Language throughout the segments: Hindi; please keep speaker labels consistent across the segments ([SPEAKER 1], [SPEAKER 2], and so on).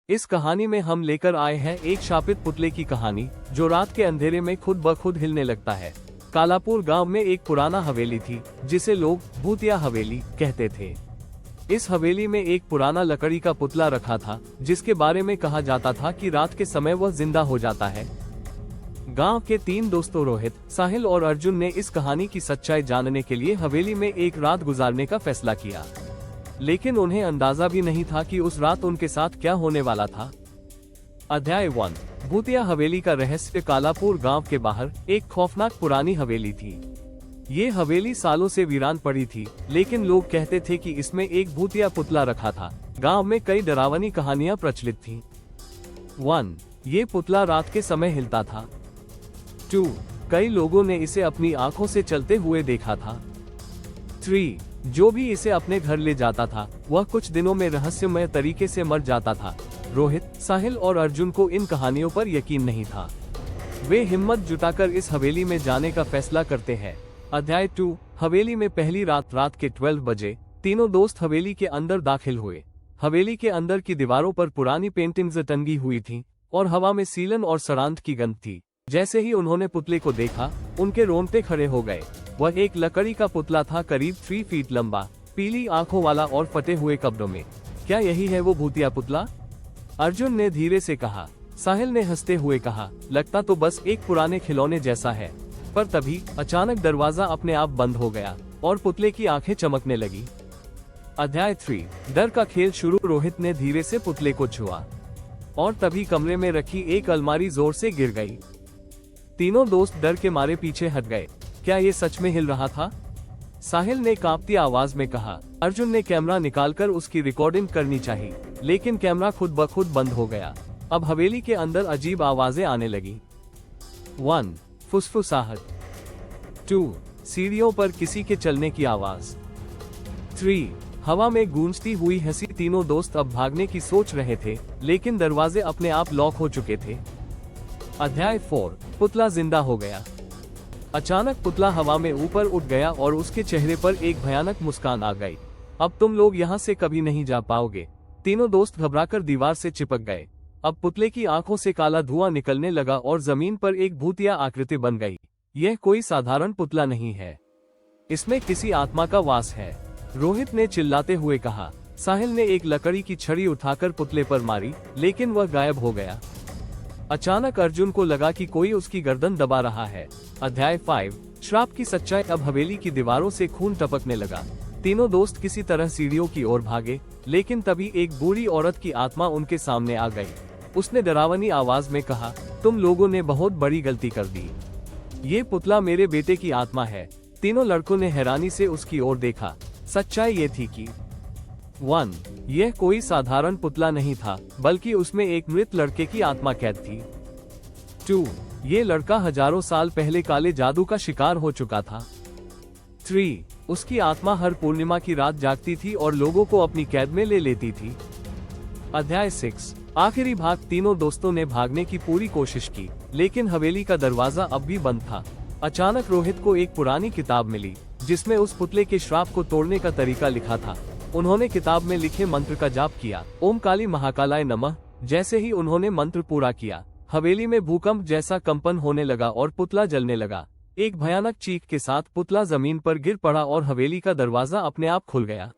[SPEAKER 1] इस कहानी में हम लेकर आए हैं एक शापित पुतले की कहानी, जो रात के अंधेरे में खुद ब खुद हिलने लगता है। कालापुर गांव में एक पुराना हवेली थी, जिसे लोग भूतिया हवेली कहते थे। इस हवेली में एक पुराना लकड़ी का पुतला रखा था, जिसके बारे में कहा जाता था कि रात के समय वह जिंदा हो जाता है। गांव के 3 दोस्तों रोहित, साहिल और अर्जुन ने इस कहानी की सच्चाई जानने के लिए हवेली में एक रात गुजारने का फैसला किया, लेकिन उन्हें अंदाजा भी नहीं था कि उस रात उनके साथ क्या होने वाला था। अध्याय 1। भूतिया हवेली का रहस्य। कालापुर गांव के बाहर एक खौफनाक पुरानी हवेली थी। ये हवेली सालों से वीरान पड़ी थी, लेकिन लोग कहते थे कि इसमें एक भूतिया पुतला रखा था। गांव में कई डरावनी कहानियां प्रचलित थीं। 1. ये पुतला रात के समय हिलता था। 2. कई लोगों ने इसे अपनी आंखों से चलते हुए देखा था। 3. जो भी इसे अपने घर ले जाता था, वह कुछ दिनों में रहस्यमय तरीके से मर जाता था। रोहित, साहिल और अर्जुन को इन कहानियों पर यकीन नहीं था। वे हिम्मत जुटाकर इस हवेली में जाने का फैसला करते हैं। अध्याय 2। हवेली में पहली रात के 12 बजे तीनों दोस्त हवेली के अंदर दाखिल हुए। हवेली के अंदर की दीवारों पर पुरानी पेंटिंग्स टंगी हुई थीं और हवा में सीलन और सरांत की गंध थी। जैसे ही उन्होंने पुतले को देखा, उनके रोंगटे खड़े हो गए। वह एक लकड़ी का पुतला था, करीब 3 फीट लंबा, पीली आंखों वाला और फटे हुए कपड़ों में। क्या यही है वो भूतिया पुतला? अर्जुन ने धीरे से कहा। साहिल ने हंसते हुए कहा, लगता तो बस एक पुराने खिलौने जैसा है। पर तभी अचानक दरवाजा अपने आप बंद हो गया और पुतले की आंखें चमकने लगी। अध्याय 3। डर का खेल शुरू। रोहित ने धीरे से पुतले को छुआ और तभी कमरे में रखी एक अलमारी जोर से गिर गई। तीनों दोस्त डर के मारे पीछे हट गए। क्या ये सच में हिल रहा था? साहिल ने कांपती आवाज में कहा। अर्जुन ने कैमरा निकालकर उसकी रिकॉर्डिंग करनी चाहिए, लेकिन कैमरा खुद ब खुद बंद हो गया। अब हवेली के अंदर अजीब आवाजें आने लगी। 1. फुसफुसाहट। 2. सीढ़ियों पर किसी के चलने की आवाज। 3. हवा में गूंजती हुई हंसी। तीनों दोस्त अब भागने की सोच रहे थे, लेकिन दरवाजे अपने आप लॉक हो चुके थे। अध्याय 4। पुतला जिंदा हो गया। अचानक पुतला हवा में ऊपर उठ गया और उसके चेहरे पर एक भयानक मुस्कान आ गई। अब तुम लोग यहाँ से कभी नहीं जा पाओगे। तीनों दोस्त घबराकर दीवार से चिपक गए। अब पुतले की आंखों से काला धुआं निकलने लगा और जमीन पर एक भूतिया आकृति बन गई। यह कोई साधारण पुतला नहीं है, इसमें किसी आत्मा का वास है, रोहित ने चिल्लाते हुए कहा। साहिल ने एक लकड़ी की छड़ी उठाकर पुतले पर मारी, लेकिन वह गायब हो गया। अचानक अर्जुन को लगा कि कोई उसकी गर्दन दबा रहा है। अध्याय 5। श्राप की सच्चाई। अब हवेली की दीवारों से खून टपकने लगा। तीनों दोस्त किसी तरह सीढ़ियों की ओर भागे, लेकिन तभी एक बूढ़ी औरत की आत्मा उनके सामने आ गई। उसने डरावनी आवाज में कहा, तुम लोगों ने बहुत बड़ी गलती कर दी। ये पुतला मेरे बेटे की आत्मा है। तीनों लड़कों ने हैरानी से उसकी ओर देखा। सच्चाई ये थी कि 1. यह कोई साधारण पुतला नहीं था, बल्कि उसमें एक मृत लड़के की आत्मा कैद थी। 2. ये लड़का हजारों साल पहले काले जादू का शिकार हो चुका था। 3. उसकी आत्मा हर पूर्णिमा की रात जागती थी और लोगों को अपनी कैद में ले लेती थी। अध्याय 6। आखिरी भाग। तीनों दोस्तों ने भागने की पूरी कोशिश की, लेकिन हवेली का दरवाजा अब भी बंद था। अचानक रोहित को एक पुरानी किताब मिली, जिसमें उस पुतले के श्राप को तोड़ने का तरीका लिखा था। उन्होंने किताब में लिखे मंत्र का जाप किया, ओम काली महाकालाय नमः। जैसे ही उन्होंने मंत्र पूरा किया, हवेली में भूकंप जैसा कंपन होने लगा और पुतला जलने लगा। एक भयानक चीख के साथ पुतला जमीन पर गिर पड़ा और हवेली का दरवाजा अपने आप खुल गया।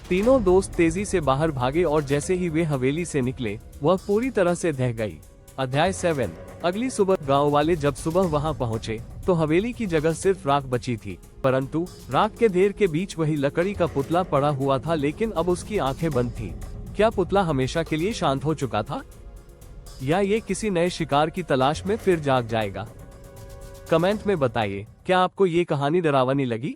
[SPEAKER 1] तीनों दोस्त तेजी से बाहर भागे और जैसे ही वे हवेली से निकले, वह पूरी तरह से ढह गई। अध्याय 7। अगली सुबह गांव वाले जब सुबह वहां पहुंचे, तो हवेली की जगह सिर्फ राख बची थी। परंतु राख के ढेर के बीच वही लकड़ी का पुतला पड़ा हुआ था, लेकिन अब उसकी आंखें बंद थीं। क्या पुतला हमेशा के लिए शांत हो चुका था, या ये किसी नए शिकार की तलाश में फिर जाग जाएगा? कमेंट में बताइए, क्या आपको ये कहानी डरावनी लगी?